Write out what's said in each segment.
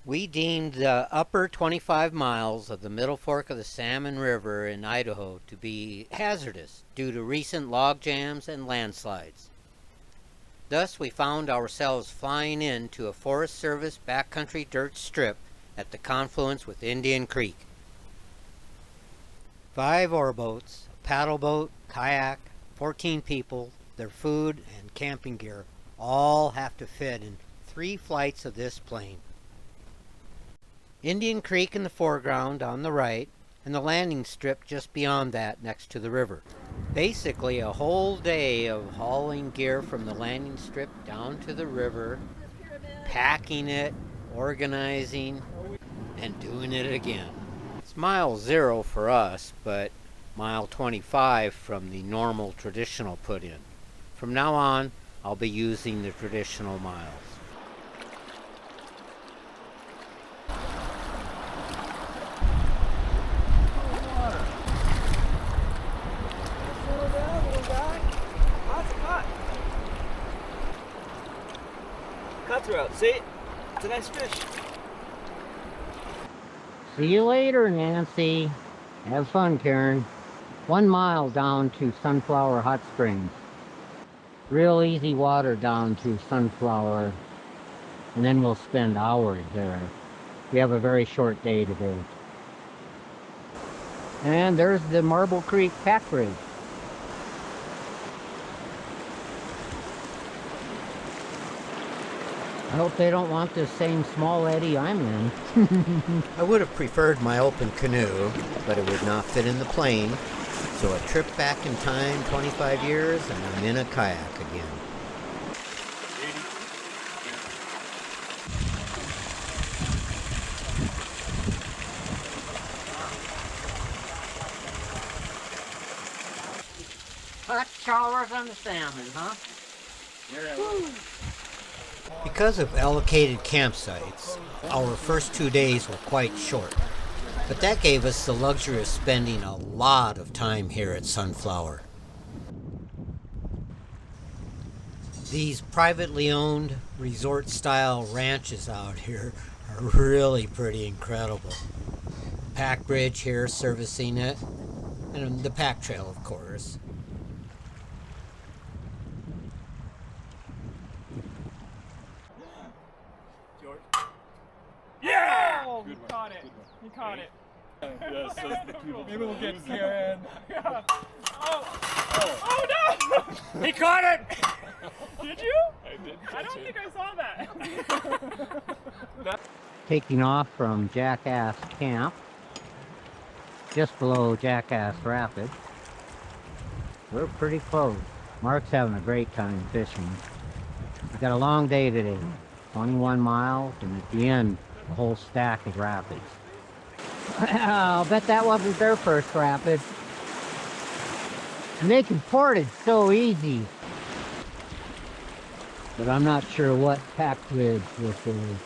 We deemed the upper 25 miles of the middle fork of the Salmon River in Idaho to be hazardous due to recent log jams and landslides. Thus, we found ourselves flying into a Forest Service backcountry dirt strip at the confluence with Indian Creek. 5 oar boats, a paddle boat, kayak, 14 people, their food, and camping gear all have to fit in 3 flights of this plane. Indian Creek in the foreground on the right, and the landing strip just beyond that next to the river. Basically a whole day of hauling gear from the landing strip down to the river, packing it, organizing, and doing it again. It's mile 0 for us, but mile 25 from the normal traditional put-in. From now on, I'll be using the traditional miles. Cutthroat, see? It's a nice fish. See you later, Nancy. Have fun, Karen. 1 mile down to Sunflower Hot Springs. Real easy water down to Sunflower, and then we'll spend hours there. We have a very short day today. And there's the Marble Creek Pack Bridge. I hope they don't want the same small eddy I'm in. I would have preferred my open canoe, but it would not fit in the plane. So a trip back in time, 25 years, and I'm in a kayak again. Hot showers on the salmon, huh? Because of allocated campsites, our first 2 days were quite short. But that gave us the luxury of spending a lot of time here at Sunflower. These privately owned resort-style ranches out here are really pretty incredible. Pack Bridge here servicing it, and the pack trail, of course. Yeah! Oh, he caught it. He caught it. Yes, Maybe we'll get Karen. Yeah. Oh. Oh. Oh no! He caught it! Did you? I did. I don't think I saw that. Taking off from Jackass Camp, just below Jackass Rapids. We're pretty close. Mark's having a great time fishing. We got a long day today, 21 miles, and at the end, a whole stack of rapids. I'll bet that wasn't their first rapid. And they can port it so easy. But I'm not sure what pack bridge this is.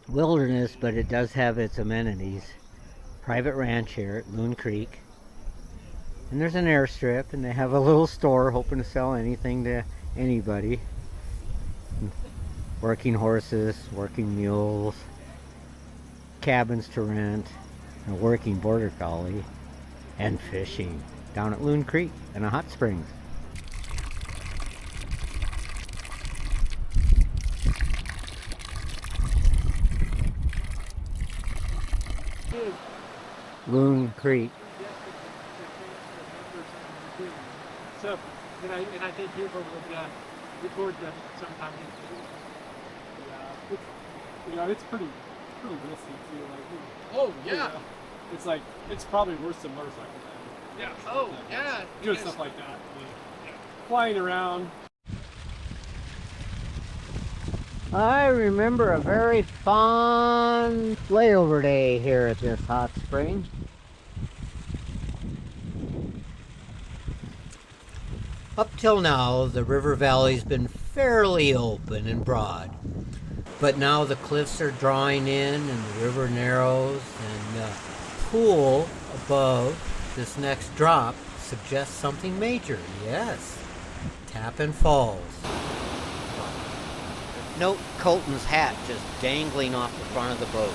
Wilderness, but it does have its amenities. Private ranch here at Loon Creek. And there's an airstrip, and they have a little store hoping to sell anything to anybody. Working horses, working mules, cabins to rent, and a working border collie, and fishing down at Loon Creek and a hot springs. Loon Creek. So, and I think you will record them sometime. Yeah, it's pretty risky too. Oh yeah. It's like it's probably worse than motorcycle. Yeah. Oh yeah. Doing stuff like that. Flying around. I remember a very fun layover day here at this hot spring. Up till now, the river valley's been fairly open and broad. But now the cliffs are drawing in and the river narrows, and the pool above this next drop suggests something major. Yes, Tappan Falls. Note Colton's hat just dangling off the front of the boat.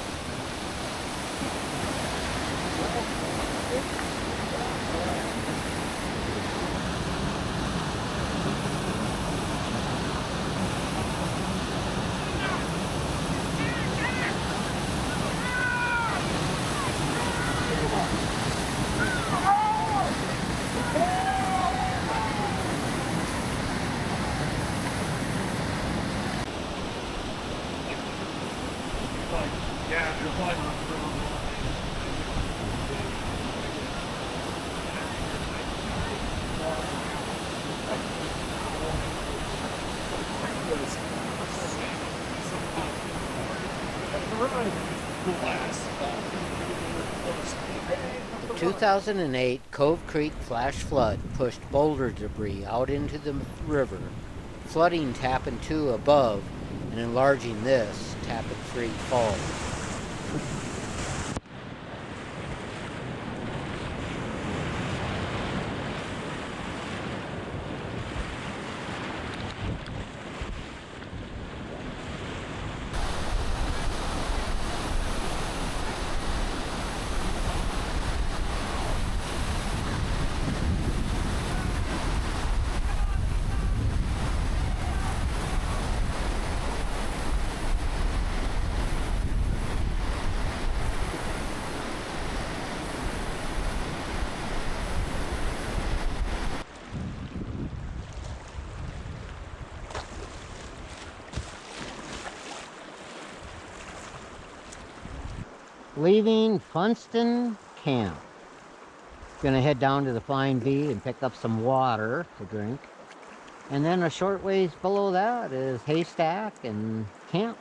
Yeah, you're fine. 2008 Cove Creek flash flood pushed boulder debris out into the river, flooding Tappan 2 above and enlarging this, Tappan 3 Falls. Leaving Funston Camp. Gonna head down to the Flying V and pick up some water to drink. And then a short ways below that is Haystack and camp.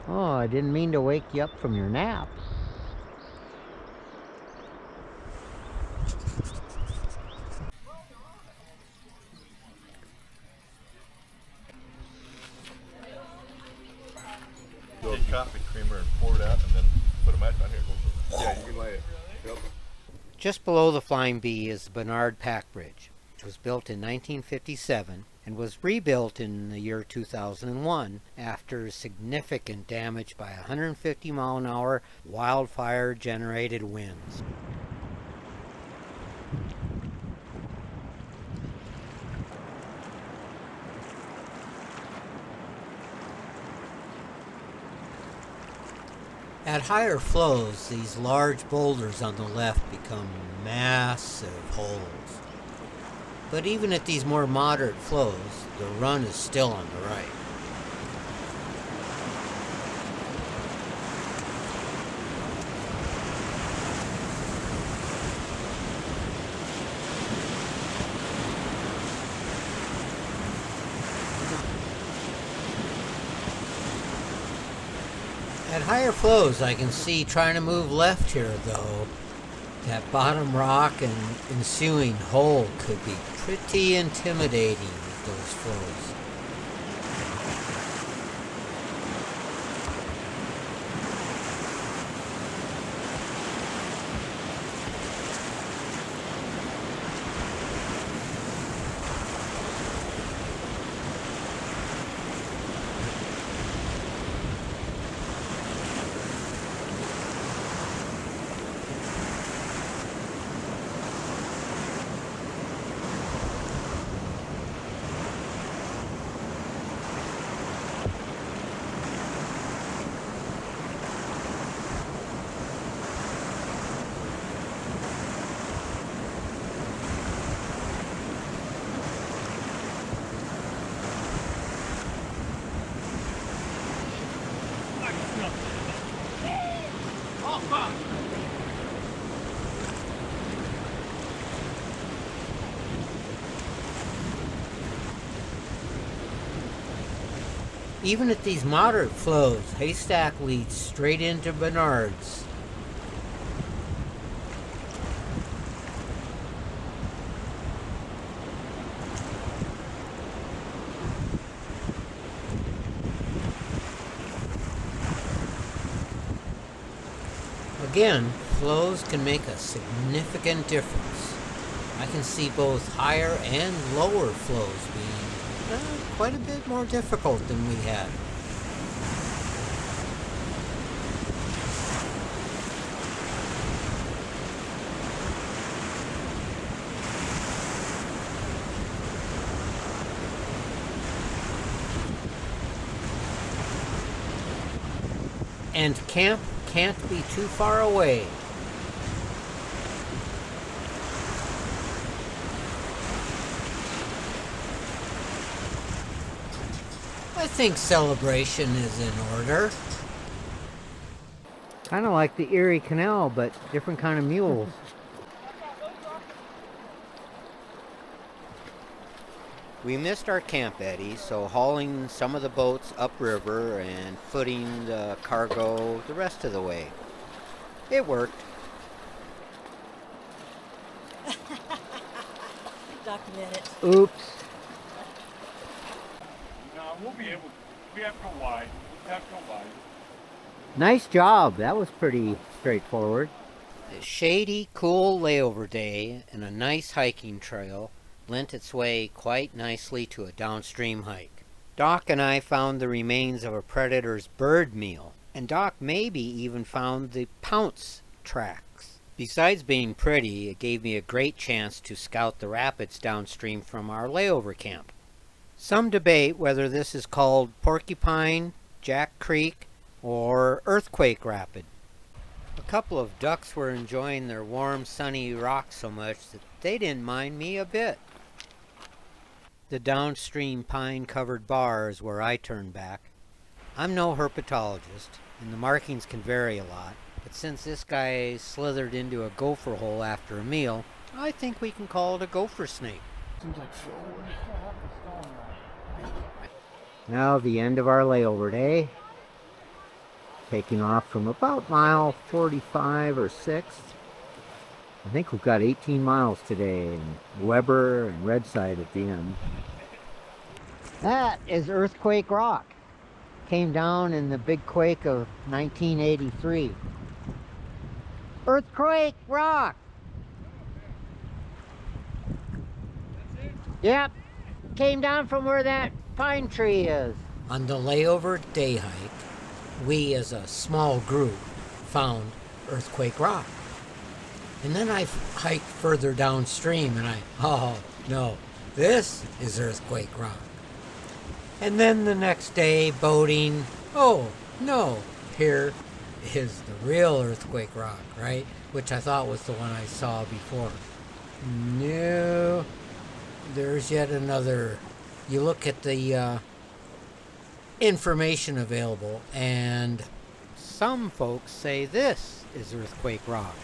Oh, I didn't mean to wake you up from your nap. Do a coffee creamer and pour that, and then put a match on here. Yeah, you can lay it. Yep. Just below the Flying V is the Bernard Pack Bridge, which was built in 1957 and was rebuilt in the year 2001 after significant damage by 150-mile-an-hour wildfire-generated winds. At higher flows, these large boulders on the left become massive holes. But even at these more moderate flows, the run is still on the right. At higher flows, I can see trying to move left here, though. That bottom rock and ensuing hole could be pretty intimidating with those flows. Even at these moderate flows, Haystack leads straight into Bernard's. Again, flows can make a significant difference. I can see both higher and lower flows being quite a bit more difficult than we had. And camp can't be too far away. I think celebration is in order. Kind of like the Erie Canal, but different kind of mules. We missed our camp eddy, so hauling some of the boats upriver and footing the cargo the rest of the way. It worked. Document it. Oops. No, we'll be able to. We have to go wide. We have to go wide. Nice job. That was pretty straightforward. A shady, cool layover day and a nice hiking trail lent its way quite nicely to a downstream hike. Doc and I found the remains of a predator's bird meal, and Doc maybe even found the pounce tracks. Besides being pretty, it gave me a great chance to scout the rapids downstream from our layover camp. Some debate whether this is called Porcupine, Jack Creek, or Earthquake Rapid. A couple of ducks were enjoying their warm, sunny rocks so much that they didn't mind me a bit. The downstream pine-covered bar is where I turned back. I'm no herpetologist, and the markings can vary a lot, but since this guy slithered into a gopher hole after a meal, I think we can call it a gopher snake. Now the end of our layover day. Taking off from about mile 45 or 6. I think we've got 18 miles today, and Weber and Redside at the end. That is Earthquake Rock. Came down in the big quake of 1983. Earthquake Rock! Yep, came down from where that pine tree is. On the layover day hike, we as a small group found Earthquake Rock. And then I hiked further downstream and oh no, this is Earthquake Rock. And then the next day boating, oh no, here is the real Earthquake Rock, right? Which I thought was the one I saw before. No, there's yet another. You look at the information available, and some folks say this is Earthquake Rock.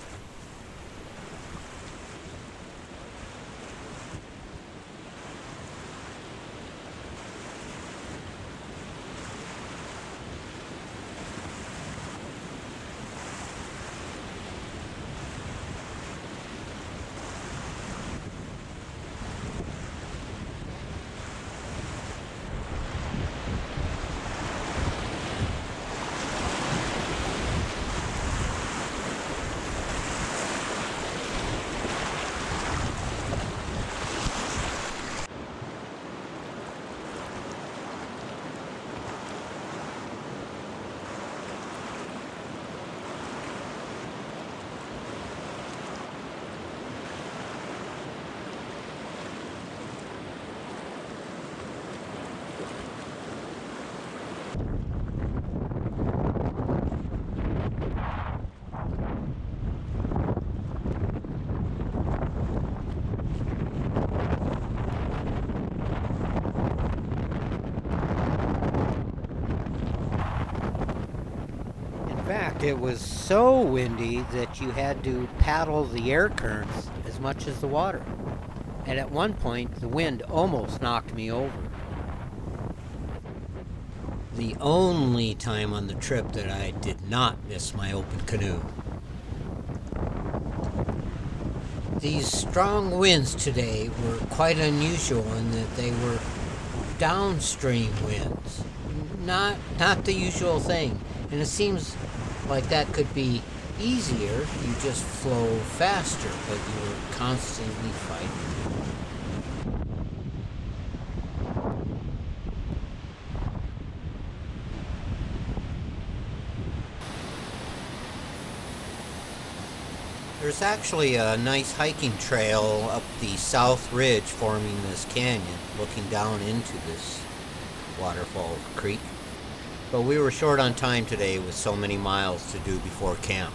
It was so windy that you had to paddle the air currents as much as the water. And at one point, the wind almost knocked me over. The only time on the trip that I did not miss my open canoe. These strong winds today were quite unusual in that they were downstream winds. Not the usual thing. And it seems like that could be easier. You just flow faster, but you were constantly fighting. There's actually a nice hiking trail up the south ridge forming this canyon, looking down into this waterfall creek. But we were short on time today with so many miles to do before camp.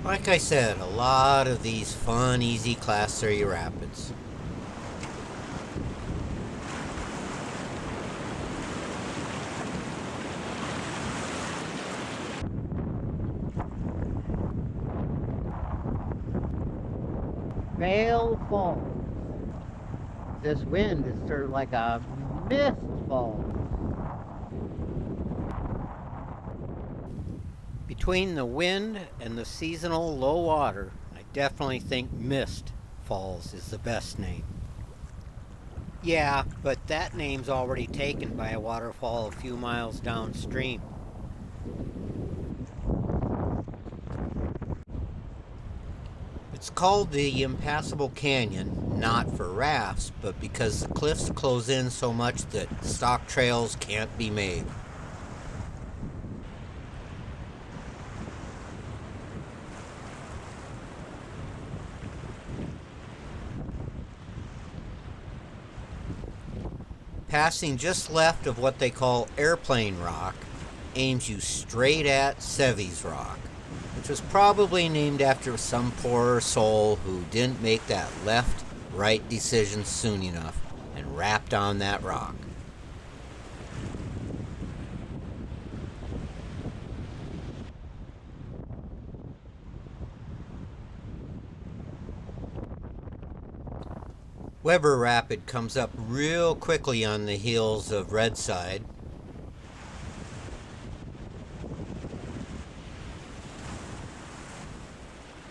Like I said, a lot of these fun, easy Class 3 rapids. Vale Falls. This wind is sort of like a mist fall. Between the wind and the seasonal low water, I definitely think Mist Falls is the best name. Yeah, but that name's already taken by a waterfall a few miles downstream. It's called the Impassable Canyon, not for rafts, but because the cliffs close in so much that stock trails can't be made. Passing just left of what they call Airplane Rock aims you straight at Sevy's Rock, which was probably named after some poor soul who didn't make that left-right decision soon enough and rapped on that rock. Weber Rapid comes up real quickly on the heels of Redside.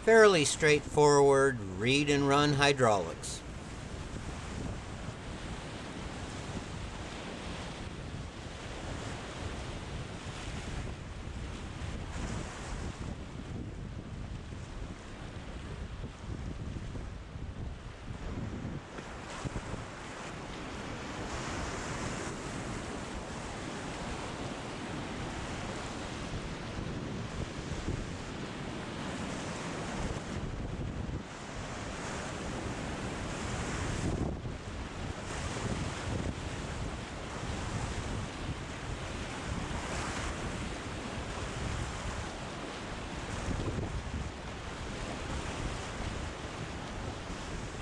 Fairly straightforward read and run hydraulics.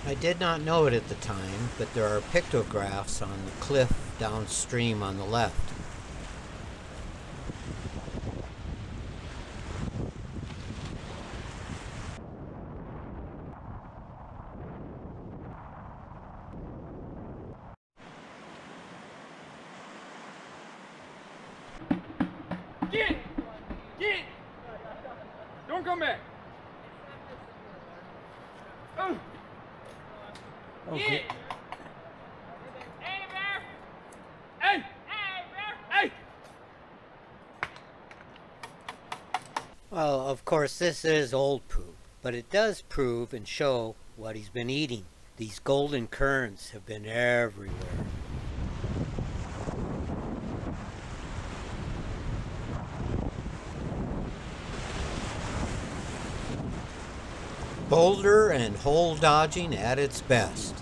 I did not know it at the time, but there are pictographs on the cliff downstream on the left. Get! Get! Don't come back! Oh! Okay. Get! Hey, bear! Hey! Hey, bear! Hey! Well, of course, this is old poop, but it does prove and show what he's been eating. These golden currents have been everywhere. Boulder and hole dodging at its best.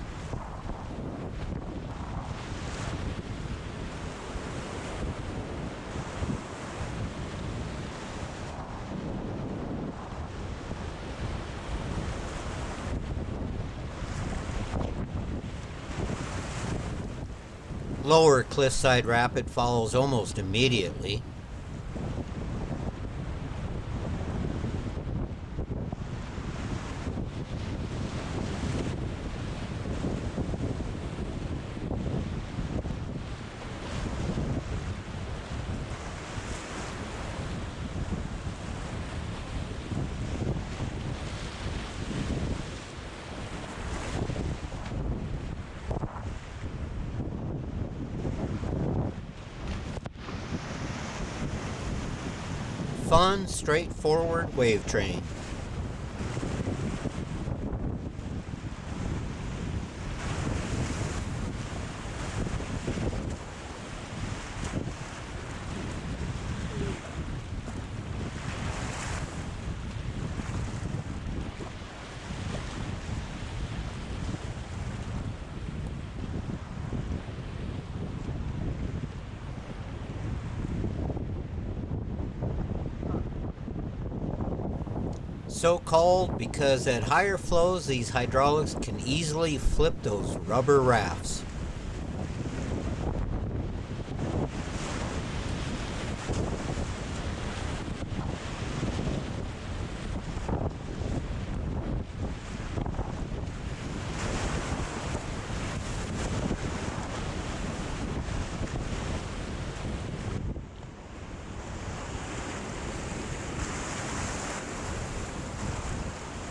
Lower Cliffside Rapid follows almost immediately. Fun, straightforward wave train. So called because at higher flows these hydraulics can easily flip those rubber rafts.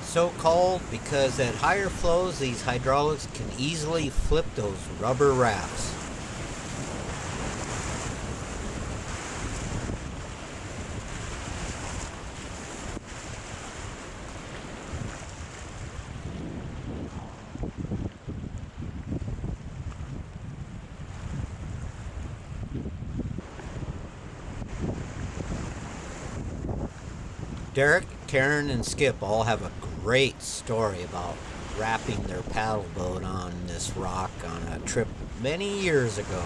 So called because at higher flows these hydraulics can easily flip those rubber rafts. Derek, Karen, and Skip all have a great story about wrapping their paddle boat on this rock on a trip many years ago.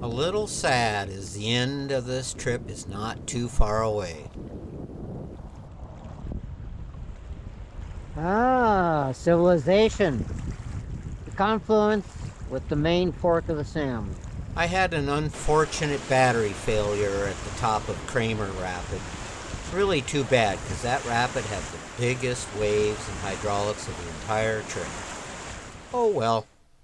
A little sad as the end of this trip is not too far away. Ah, civilization. The confluence with the main fork of the Salmon. I had an unfortunate battery failure at the top of Kramer Rapid. Really too bad because that rapid had the biggest waves and hydraulics of the entire trip. Oh well.